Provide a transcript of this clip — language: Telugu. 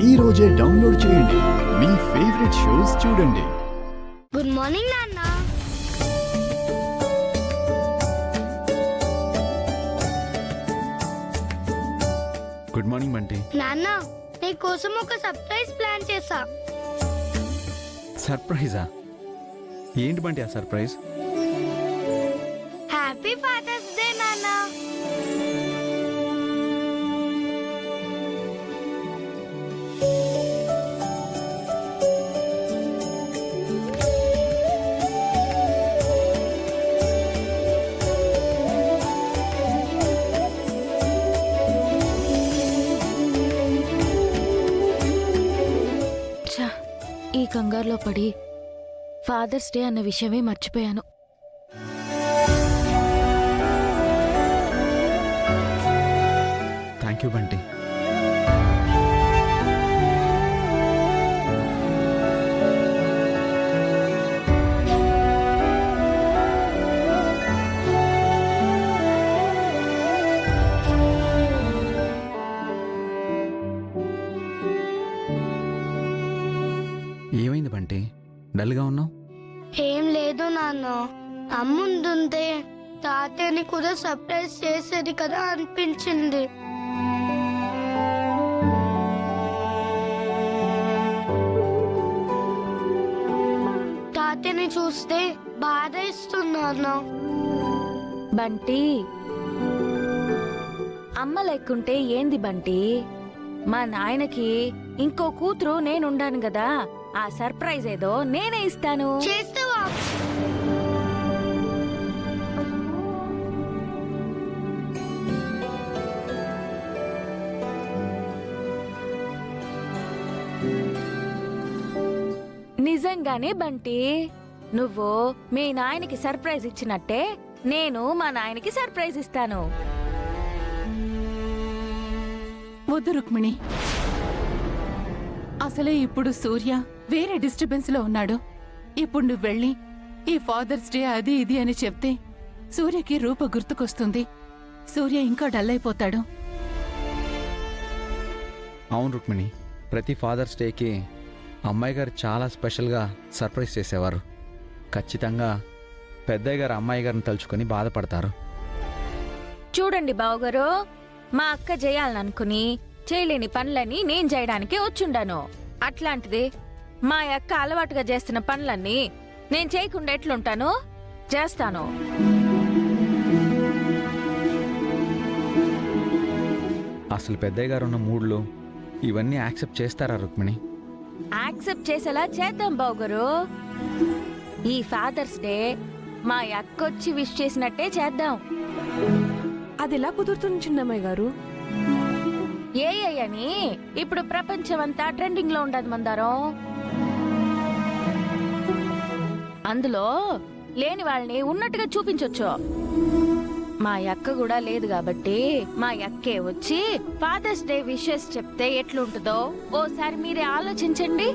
ఈ రోజే డౌన్లోడ్ చేయండి. మీ ఫేవరెట్ షోస్ చూడండి. గుడ్ మార్నింగ్ నాన్న. Good morning Bunty. నాన్న, నీ కోసం ఒక సర్ప్రైజ్ ప్లాన్ చేశా. సర్ప్రైజా? ఏంటి బంటి ఆ సర్ప్రైజ్? హ్యాపీ ఫాదర్స్ డే నాన్న. ఈ కంగారులో పడి ఫాదర్స్ డే అన్న విషయమే మర్చిపోయాను. Thank you Bunty. ఏమైంది బంటి, డల్గా ఉన్నావు? ఏం లేదు నాన్న, అమ్ముందుంటే తాతయ్యని కూడా సర్ప్రైజ్ చేసేది కదా అనిపించింది. తాతయ్యని చూస్తే బాధ ఇస్తున్నాను. బంటి, అమ్మ లెక్కుంటే ఏంది బంటి? మా నాయనకి ఇంకో కూతురు నేనుండాను గదా, ఆ సర్ప్రైజ్ ఏదో నేనే ఇస్తాను. చేస్తావా? నిజంగానే బంటి, నువ్వు మీ నాయనకి సర్ప్రైజ్ ఇచ్చినట్టే నేను మా నాయనకి సర్ప్రైజ్ ఇస్తాను. వద్దు రుక్మిణి, అసలే ఇప్పుడు సూర్య వేరే డిస్టర్బెన్స్ లో ఉన్నాడు. ఇప్పుడు నువ్వు వెళ్ళి ఈ ఫాదర్స్ డే అది ఇది అని చెప్తే సూర్యకి రూప గుర్తుకొస్తుంది. సూర్య ఇంకా డల్ అయిపోతాడు. అవును రుక్మిణి, ప్రతి ఫాదర్స్ డేకి అమ్మాయి గారు చాలా స్పెషల్గా సర్ప్రైజ్ చేసేవారు. ఖచ్చితంగా పెద్దయ్య గారు అమ్మాయి గారిని తలుచుకొని బాధపడతారు. చూడండి బావగారు, మా అక్క చేయాలనుకుని చేయలేని పనులని నేను చేయడానికి వచ్చుండాను. అట్లాంటిది మా అక్క అలవాటుగా చేస్తున్న పనులన్నీ నేను చేయకుండా ఎట్లుంటాను? చేస్తాను. అసలు పెద్దయ్య గారు ఉన్న మూడ్లో ఇవన్నీ యాక్సెప్ట్ చేస్తారా రుక్మిణి? యాక్సెప్ట్ చేసేలా చేద్దాం బావగారు. ఈ ఫాదర్స్ డే మా అక్కొచ్చి విష్ చేసినట్టే చేద్దాం. అది ఎలా కుదురుతుంది చిన్నమ్మాయి గారు? ఏఐ అని ఇప్పుడు ప్రపంచమంతా ట్రెండింగ్ లో ఉండదు మందారం. అందులో లేని వాళ్ళని ఉన్నట్టుగా చూపించొచ్చు. మా అక్క కూడా లేదు కాబట్టి మా అక్కే వచ్చి ఫాదర్స్ డే విషెస్ చెప్తే ఎట్లుంటుందో ఓసారి మీరే ఆలోచించండి.